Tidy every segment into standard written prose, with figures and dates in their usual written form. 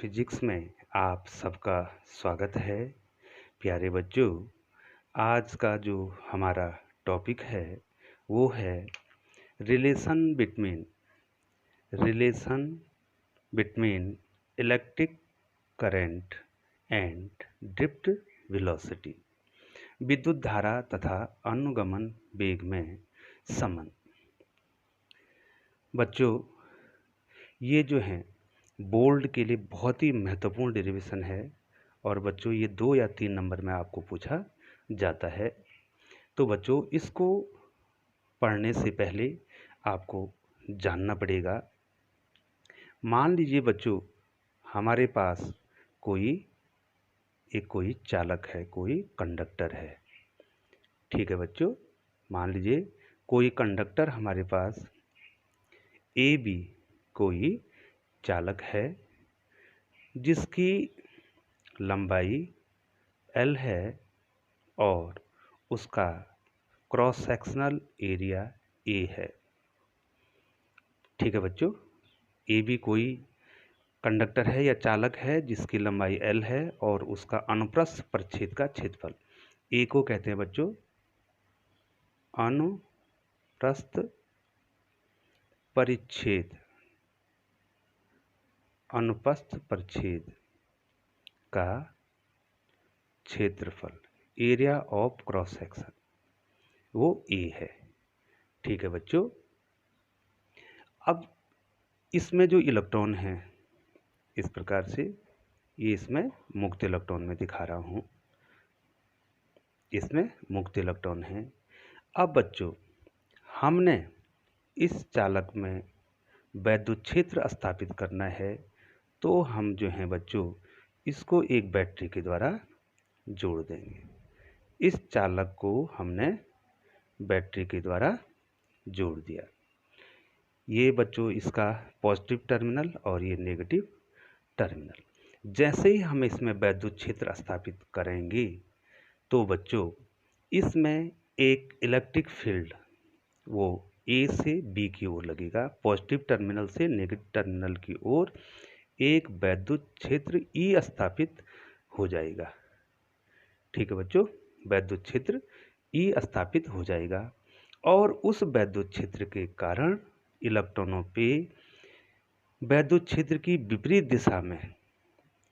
Physics में आप सबका स्वागत है। प्यारे बच्चों, आज का जो हमारा टॉपिक है वो है relation between electric current and drift velocity, विद्युत धारा तथा अनुगमन वेग में संबंध। बच्चों, ये जो है बोर्ड के लिए बहुत ही महत्वपूर्ण डेरिवेशन है और बच्चों ये 2 या 3 नंबर में आपको पूछा जाता है। तो बच्चों, इसको पढ़ने से पहले आपको जानना पड़ेगा। मान लीजिए बच्चों, हमारे पास कोई चालक है, कोई कंडक्टर है। ठीक है बच्चों, मान लीजिए कोई कंडक्टर हमारे पास ए बी कोई चालक है जिसकी लंबाई L है और उसका क्रॉस सेक्शनल एरिया A है। ठीक है बच्चों, ए भी कोई कंडक्टर है या चालक है जिसकी लंबाई L है और उसका अनुप्रस्थ परिच्छेद का क्षेत्रफल A को कहते हैं बच्चों अनुप्रस्थ परिच्छेद का क्षेत्रफल, एरिया ऑफ क्रॉस सेक्शन, वो A है। ठीक है बच्चों, अब इसमें जो इलेक्ट्रॉन है इस प्रकार से, ये इसमें मुक्त इलेक्ट्रॉन में दिखा रहा हूँ, इसमें मुक्त इलेक्ट्रॉन है। अब बच्चों, हमने इस चालक में वैद्युत क्षेत्र स्थापित करना है, तो हम जो हैं बच्चों इसको एक बैटरी के द्वारा जोड़ देंगे। इस चालक को हमने बैटरी के द्वारा जोड़ दिया। ये बच्चों इसका पॉजिटिव टर्मिनल और ये नेगेटिव टर्मिनल। जैसे ही हम इसमें वैद्युत क्षेत्र स्थापित करेंगे तो बच्चों इसमें एक इलेक्ट्रिक फील्ड वो ए से बी की ओर लगेगा, पॉजिटिव टर्मिनल से नेगेटिव टर्मिनल की ओर एक वैद्युत क्षेत्र ई स्थापित हो जाएगा। ठीक है बच्चों, वैद्युत क्षेत्र ई स्थापित हो जाएगा और उस वैद्युत क्षेत्र के कारण इलेक्ट्रॉनों पे वैद्युत क्षेत्र की विपरीत दिशा में,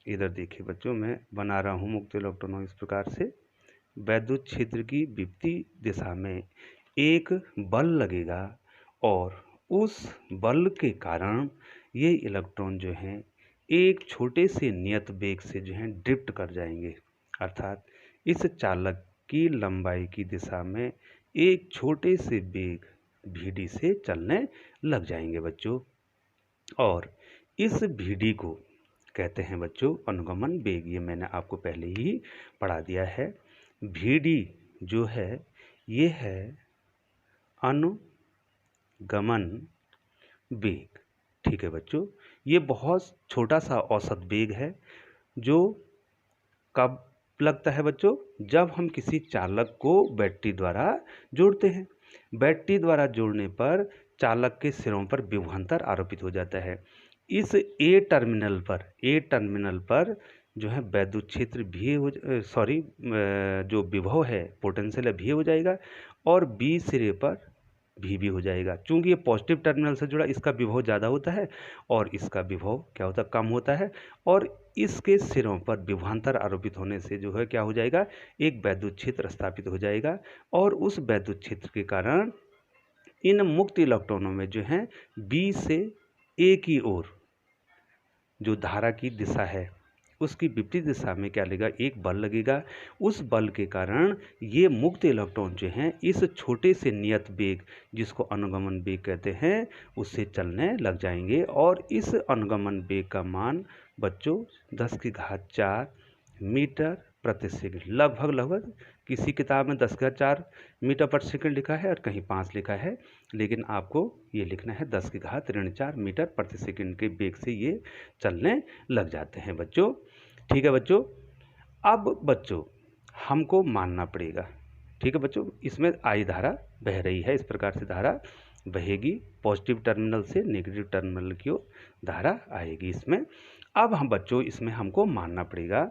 इधर देखिए बच्चों मैं बना रहा हूँ मुक्त इलेक्ट्रॉनों इस प्रकार से, वैद्युत क्षेत्र की विपरीत दिशा में एक बल लगेगा और उस बल के कारण ये इलेक्ट्रॉन जो हैं एक छोटे से नियत वेग से जो हैं ड्रिफ्ट कर जाएंगे, अर्थात इस चालक की लंबाई की दिशा में एक छोटे से वेग VD से चलने लग जाएंगे बच्चों। और इस VD को कहते हैं बच्चों अनुगमन वेग। ये मैंने आपको पहले ही पढ़ा दिया है। VD जो है ये है अनुगमन वेग। ठीक है बच्चों, ये बहुत छोटा सा औसत वेग है जो कब लगता है बच्चों, जब हम किसी चालक को बैटरी द्वारा जोड़ते हैं। बैटरी द्वारा जोड़ने पर चालक के सिरों पर विभवांतर आरोपित हो जाता है। इस ए टर्मिनल पर जो है वैद्युत क्षेत्र भी जो विभव है पोटेंशियल है भी हो जाएगा और बी सिरे पर भी हो जाएगा। चूंकि ये पॉजिटिव टर्मिनल से जुड़ा, इसका विभव ज़्यादा होता है और इसका विभव क्या होता है, कम होता है। और इसके सिरों पर विभवांतर आरोपित होने से जो है क्या हो जाएगा, एक वैद्युत क्षेत्र स्थापित हो जाएगा और उस वैद्युत क्षेत्र के कारण इन मुक्त इलेक्ट्रॉनों में जो है बी से ए की ओर जो धारा की दिशा है उसकी विपरीत दिशा में क्या लगेगा, एक बल लगेगा। उस बल के कारण ये मुक्त इलेक्ट्रॉन जो हैं इस छोटे से नियत वेग जिसको अनुगमन वेग कहते हैं उससे चलने लग जाएंगे और इस अनुगमन वेग का मान बच्चों 10⁴ मीटर प्रति सेकंड, लगभग किसी किताब में 10⁴ मीटर प्रति सेकंड लिखा है और कहीं 5 लिखा है, लेकिन आपको ये लिखना है 10⁻⁴ मीटर प्रति सेकंड के वेग से ये चलने लग जाते हैं बच्चों। ठीक है बच्चों, अब बच्चों हमको मानना पड़ेगा। ठीक है बच्चों, इसमें आई धारा बह रही है, इस प्रकार से धारा बहेगी, पॉजिटिव टर्मिनल से नेगेटिव टर्मिनल की ओर धारा आएगी इसमें। अब हम बच्चों इसमें हमको मानना पड़ेगा,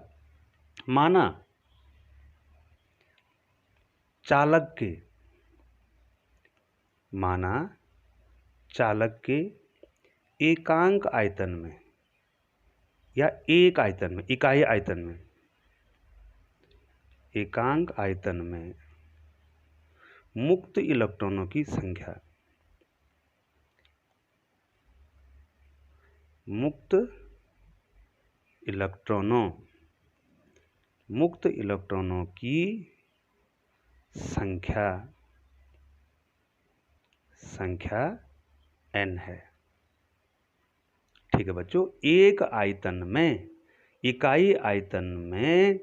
माना चालक के एकांक आयतन में या एक आयतन में, इकाई आयतन में, एकांक आयतन में मुक्त इलेक्ट्रॉनों की संख्या, मुक्त इलेक्ट्रॉनों की संख्या n है। ठीक है बच्चों, एक आयतन में, इकाई आयतन में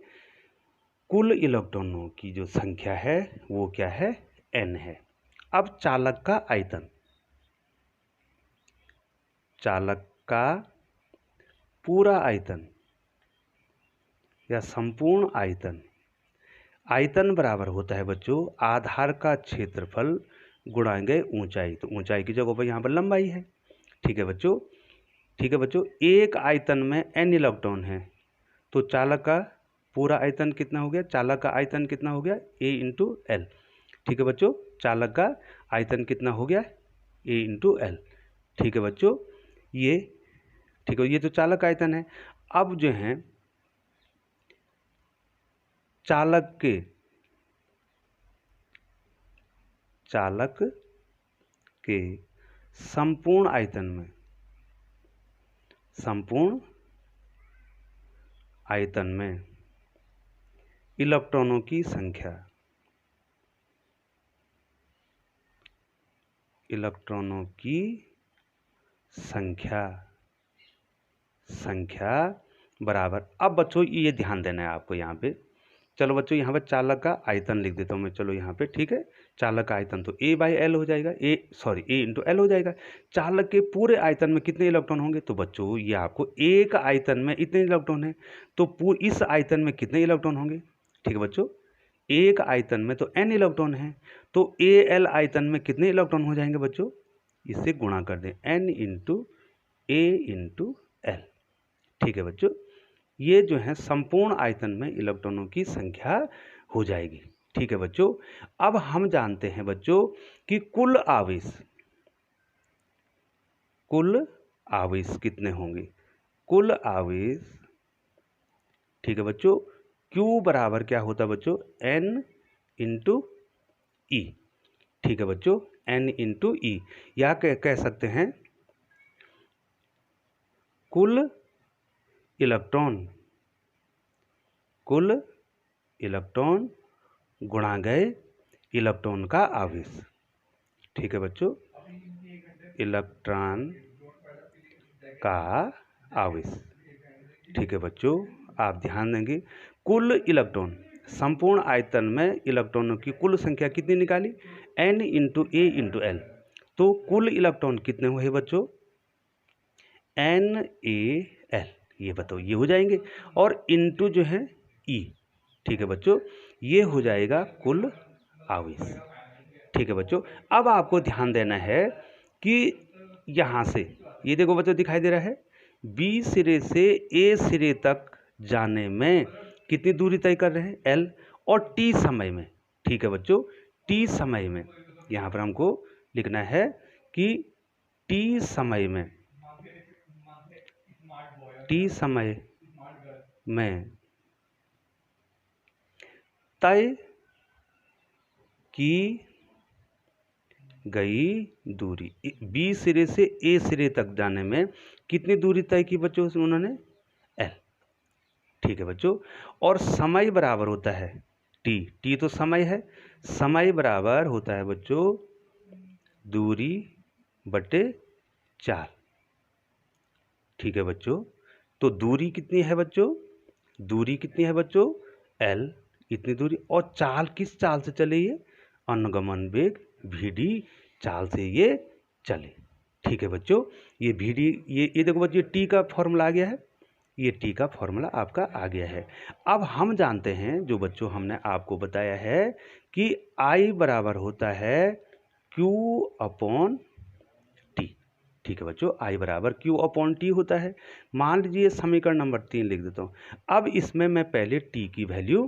कुल इलेक्ट्रॉनों की जो संख्या है वो क्या है, n है। अब चालक का आयतन, चालक का पूरा आयतन या संपूर्ण आयतन, आयतन बराबर होता है बच्चों आधार का क्षेत्रफल गुणाएंगे ऊंचाई। तो ऊंचाई की जगह पर यहाँ पर लंबाई है। ठीक है बच्चों, एक आयतन में n इलेक्ट्रॉन है, तो चालक का पूरा आयतन कितना हो गया, चालक का आयतन कितना हो गया, A इंटू एल। ठीक है बच्चों, चालक का आयतन कितना हो गया, A इंटू एल। ठीक है बच्चों, ये तो चालक का आयतन है। अब जो है चालक के संपूर्ण आयतन में इलेक्ट्रॉनों की संख्या बराबर। अब बच्चों ये ध्यान देना है आपको यहाँ पे। चलो बच्चों, यहाँ पे चालक का आयतन लिख देता हूँ मैं। चलो यहाँ पे, ठीक है, चालक का आयतन तो A बाई एल हो जाएगा, A इंटू एल हो जाएगा। चालक के पूरे आयतन में कितने इलेक्ट्रॉन होंगे, तो बच्चों ये आपको एक आयतन में इतने इलेक्ट्रॉन है, तो इस आयतन में कितने इलेक्ट्रॉन होंगे। ठीक है बच्चों, एक आयतन में तो n इलेक्ट्रॉन है, तो AL आयतन में कितने इलेक्ट्रॉन हो जाएंगे बच्चों, इससे गुणा कर दें, n into A into L. ठीक है बच्चों, ये जो है संपूर्ण आयतन में इलेक्ट्रॉनों की संख्या हो जाएगी। ठीक है बच्चों, अब हम जानते हैं बच्चों कि कुल आवेश कितने होंगे, कुल आवेश। ठीक है बच्चों, Q बराबर क्या होता है बच्चों, N इंटू ई। ठीक है बच्चों, N इंटू ई, या कह सकते हैं कुल इलेक्ट्रॉन गुणा गए इलेक्ट्रॉन का आवेश। ठीक है बच्चों, इलेक्ट्रॉन का आवेश। ठीक है बच्चों, आप ध्यान देंगे, कुल इलेक्ट्रॉन, संपूर्ण आयतन में इलेक्ट्रॉनों की कुल संख्या कितनी निकाली, n into A into L. तो कुल इलेक्ट्रॉन कितने हुए बच्चों, NaL, ये बताओ, ये हो जाएंगे, और इंटू जो है E। ठीक है बच्चों, ये हो जाएगा कुल आवेश। ठीक है बच्चों, अब आपको ध्यान देना है कि यहाँ से ये देखो बच्चों, दिखाई दे रहा है B सिरे से A सिरे तक जाने में कितनी दूरी तय कर रहे हैं, L, और T समय में। ठीक है बच्चों, T समय में यहाँ पर हमको लिखना है कि T समय में तय की गई दूरी, B सिरे से A सिरे तक जाने में कितनी दूरी तय की बच्चों उन्होंने, L। ठीक है बच्चों, और समय बराबर होता है T तो समय है, समय बराबर होता है बच्चों दूरी बटे 4। ठीक है बच्चों, तो दूरी कितनी है बच्चों, L, इतनी दूरी, और चाल किस चाल से चले, ये अनुगमन वेग VD चाल से ये चले। ठीक है बच्चों, ये VD, ये देखो बच्चों, T का फॉर्मूला आ गया है, ये T का फॉर्मूला आपका आ गया है। अब हम जानते हैं, जो बच्चों हमने आपको बताया है कि I बराबर होता है Q अपॉन T। ठीक है बच्चों, आई बराबर क्यू अपॉन टी होता है। मान लीजिए समीकरण नंबर 3 लिख देता हूँ। अब इसमें मैं पहले टी की वैल्यू,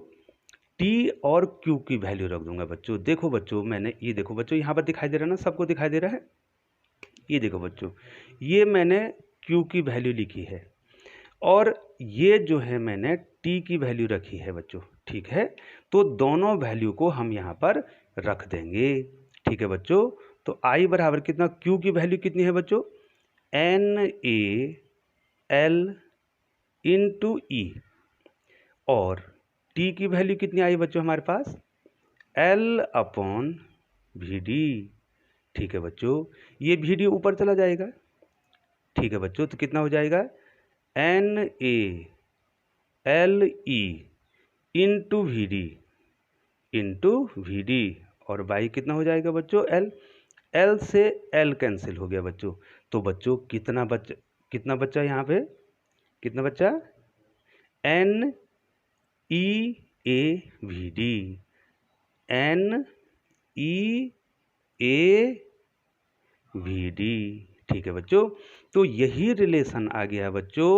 टी और क्यू की वैल्यू रख दूंगा बच्चों। देखो बच्चों, मैंने ये देखो बच्चों, यहाँ पर दिखाई दे रहा है ना, सबको दिखाई दे रहा है। ये देखो बच्चों, ये मैंने क्यू की वैल्यू लिखी है और ये जो है मैंने टी की वैल्यू रखी है बच्चों। ठीक है, तो दोनों वैल्यू को हम यहाँ पर रख देंगे। ठीक है बच्चों, तो आई बराबर कितना, क्यू की वैल्यू कितनी है बच्चों, एन ए एल इंटू ई, और टी की वैल्यू कितनी आई बच्चों हमारे पास, एल अपॉन वी डी। ठीक है बच्चों, ये वी डी ऊपर चला जाएगा। ठीक है बच्चों, तो कितना हो जाएगा, n a l e into v d, और बाई कितना हो जाएगा बच्चों, एल। एल से एल कैंसिल हो गया बच्चों। तो बच्चों कितना बच्चा यहाँ पे, कितना बच्चा, एन ई ए वी डी, एन ई ए वी डी। ठीक है बच्चों, तो यही रिलेशन आ गया बच्चों,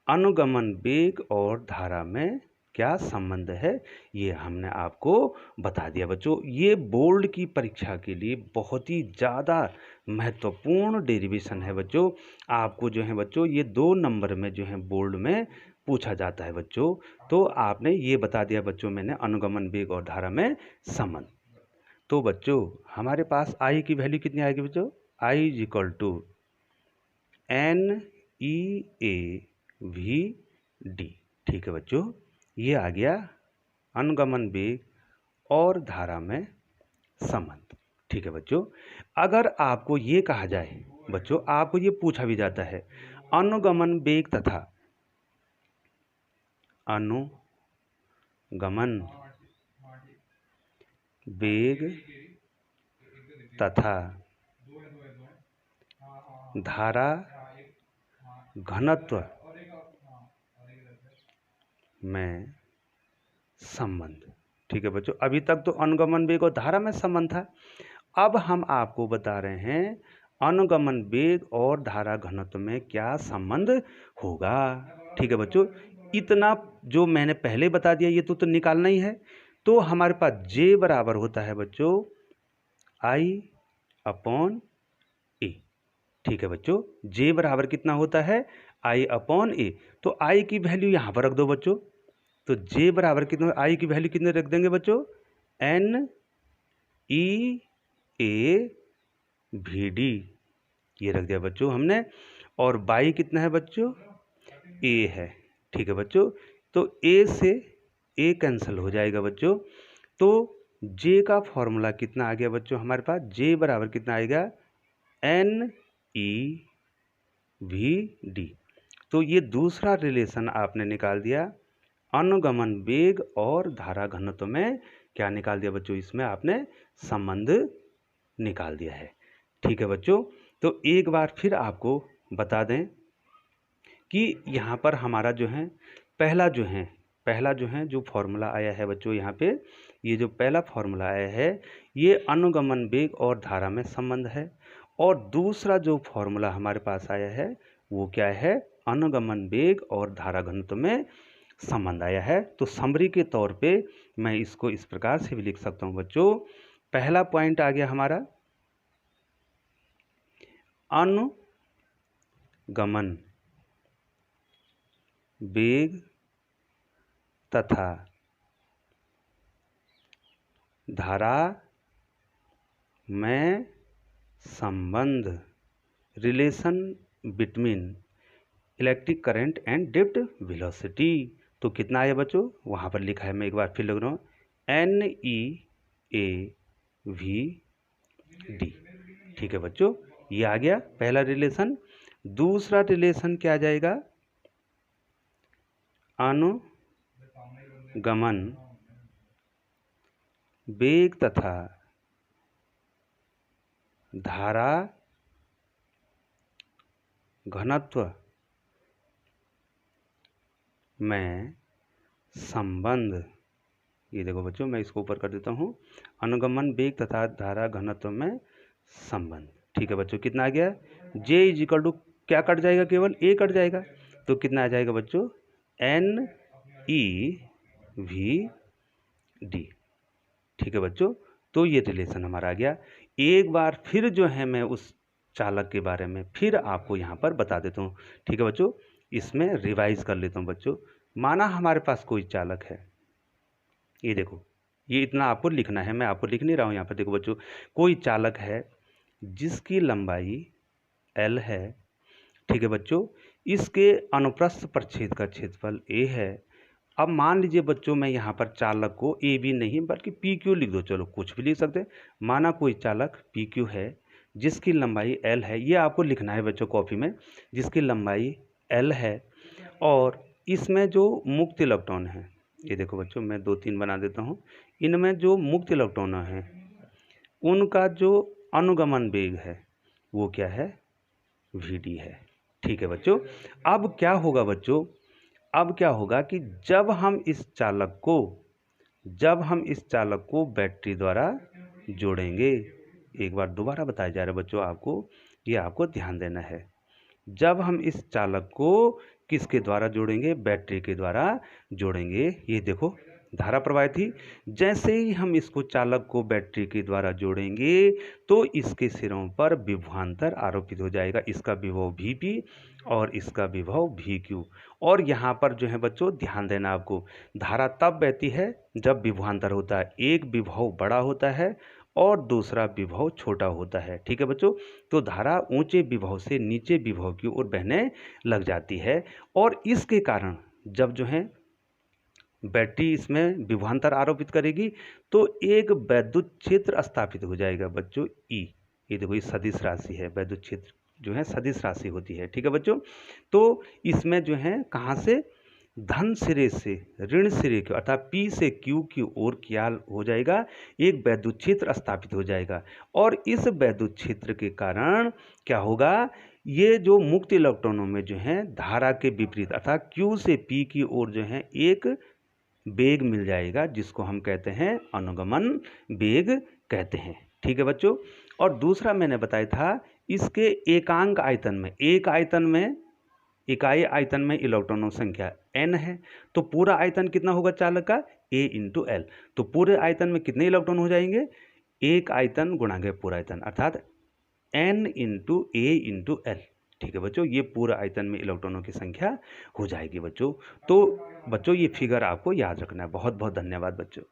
अनुगमन वेग और धारा में क्या संबंध है, ये हमने आपको बता दिया बच्चों। ये बोर्ड की परीक्षा के लिए बहुत ही ज़्यादा महत्वपूर्ण डेरिवेशन है बच्चों। आपको जो है बच्चों, ये 2 नंबर में जो है बोर्ड में पूछा जाता है बच्चों। तो आपने ये बता दिया बच्चों मैंने, अनुगमन वेग और धारा में संबंध। तो बच्चों हमारे पास आई की वैल्यू कितनी आएगी बच्चों, I is equal to n e A v d. ठीक है बच्चों, ये आ गया अनुगमन वेग और धारा में संबंध। ठीक है बच्चों, अगर आपको ये कहा जाए बच्चों, आपको ये पूछा भी जाता है, अनुगमन वेग तथा अनुगमन वेग तथा धारा घनत्व में संबंध। ठीक है बच्चों, अभी तक तो अनुगमन वेग और धारा में संबंध था। अब हम आपको बता रहे हैं अनुगमन वेग और धारा घनत्व में क्या संबंध होगा। ठीक है बच्चों, इतना जो मैंने पहले बता दिया ये तो निकालना ही है। तो हमारे पास J बराबर होता है बच्चों I अपॉन ए। ठीक है बच्चों, J बराबर कितना होता है, I अपॉन ए। तो I की वैल्यू यहाँ पर रख दो बच्चों। तो J बराबर कितना, I की वैल्यू कितने रख देंगे बच्चों, एन ई ए वी डी, ये रख दिया बच्चों हमने। और बाई कितना है बच्चों, ए है। ठीक है बच्चों, तो ए से ए कैंसिल हो जाएगा बच्चों। तो जे का फॉर्मूला कितना आ गया बच्चों हमारे पास, जे बराबर कितना आएगा, एन ई वी डी। तो ये दूसरा रिलेशन आपने निकाल दिया, अनुगमन वेग और धारा घनत्व में क्या निकाल दिया बच्चों, इसमें आपने संबंध निकाल दिया है। ठीक है बच्चों, तो एक बार फिर आपको बता दें कि यहाँ पर हमारा जो है पहला जो है जो फॉर्मूला आया है बच्चों, यहाँ पे ये जो पहला फॉर्मूला आया है ये अनुगमन वेग और धारा में संबंध है। और दूसरा जो फॉर्मूला हमारे पास आया है वो क्या है, अनुगमन वेग और धारा घनत्व में संबंध आया है। तो समरी के तौर पे मैं इसको इस प्रकार से भी लिख सकता हूँ बच्चों। पहला पॉइंट आ गया हमारा, अनुगमन वेग तथा धारा में संबंध, relation between electric current and drift velocity. तो कितना आया बच्चों, वहाँ पर लिखा है, मैं एक बार फिर लिख रहा हूँ, एन ई ए वी डी। ठीक है बच्चों, ये आ गया पहला रिलेशन। दूसरा रिलेशन क्या आ जाएगा, अनुगमन वेग तथा धारा घनत्व में संबंध। ये देखो बच्चों, मैं इसको ऊपर कर देता हूँ, अनुगमन वेग तथा धारा घनत्व में संबंध। ठीक है बच्चों, कितना आ गया, जे इज इक्वल टू क्या कट जाएगा, केवल ए कट जाएगा, तो कितना आ जाएगा बच्चों, एन ई वी डी। ठीक है बच्चों, तो ये रिलेशन हमारा आ गया। एक बार फिर जो है मैं उस चालक के बारे में फिर आपको यहाँ पर बता देता हूँ। ठीक है बच्चों, इसमें रिवाइज कर लेता हूँ बच्चों। माना हमारे पास कोई चालक है, ये देखो, ये इतना आपको लिखना है, मैं आपको लिख नहीं रहा हूँ यहाँ पर। देखो बच्चों, कोई चालक है जिसकी लंबाई एल है। ठीक है बच्चों, इसके अनुप्रस्थ प्रच्छेद का क्षेत्रफल ए है। अब मान लीजिए बच्चों, मैं यहाँ पर चालक को ए बी नहीं बल्कि पी क्यू लिख दो, चलो कुछ भी लिख सकते हैं। माना कोई चालक पी क्यू है जिसकी लंबाई एल है, ये आपको लिखना है बच्चों कॉपी में, जिसकी लंबाई एल है। और इसमें जो मुक्त इलेक्ट्रॉन है, ये देखो बच्चों, मैं 2-3 बना देता हूँ। इनमें जो मुक्त इलेक्ट्रॉन हैं उनका जो अनुगमन वेग है वो क्या है, वी डी है। ठीक है बच्चों, अब क्या होगा बच्चों, अब क्या होगा कि जब हम इस चालक को बैटरी द्वारा जोड़ेंगे, एक बार दोबारा बताया जा रहा है बच्चों आपको, ये आपको ध्यान देना है। जब हम इस चालक को किसके द्वारा जोड़ेंगे, बैटरी के द्वारा जोड़ेंगे। ये देखो धारा प्रवाहित थी, जैसे ही हम इसको चालक को बैटरी के द्वारा जोड़ेंगे तो इसके सिरों पर विभवांतर आरोपित हो जाएगा। इसका विभव Vp और इसका विभव VQ। और यहाँ पर जो है बच्चों ध्यान देना आपको, धारा तब बहती है जब विभवांतर होता है, एक विभव बड़ा होता है और दूसरा विभव छोटा होता है। ठीक है बच्चों, तो धारा ऊंचे विभव से नीचे विभव की ओर बहने लग जाती है। और इसके कारण जब जो है बैटरी इसमें विभवांतर आरोपित करेगी तो एक वैद्युत क्षेत्र स्थापित हो जाएगा बच्चों, ई। ये देखो, ये सदिश राशि है, वैद्युत क्षेत्र जो है सदिश राशि होती है। ठीक है बच्चों, तो इसमें जो है कहाँ से, धन सिरे से ऋण सिरे की अर्थात पी से क्यू की ओर क्या हो जाएगा, एक वैद्युत क्षेत्र स्थापित हो जाएगा। और इस वैद्युत क्षेत्र के कारण क्या होगा, ये जो मुक्त इलेक्ट्रॉनों में जो है धारा के विपरीत अर्थात क्यू से पी की ओर जो है एक वेग मिल जाएगा, जिसको हम कहते हैं अनुगमन वेग कहते हैं। ठीक है बच्चों, और दूसरा मैंने बताया था इसके एकांक आयतन में, एक आयतन में इकाई आयतन में इलेक्ट्रॉनों संख्या n है, तो पूरा आयतन कितना होगा चालक का, a इंटू एल। तो पूरे आयतन में कितने इलेक्ट्रॉन हो जाएंगे, एक आयतन गुणा के पूरा आयतन अर्थात n into a into L. ठीक है बच्चों, ये पूरा आयतन में इलेक्ट्रॉनों की संख्या हो जाएगी बच्चों। तो बच्चों ये फिगर आपको याद रखना है। बहुत बहुत धन्यवाद बच्चों।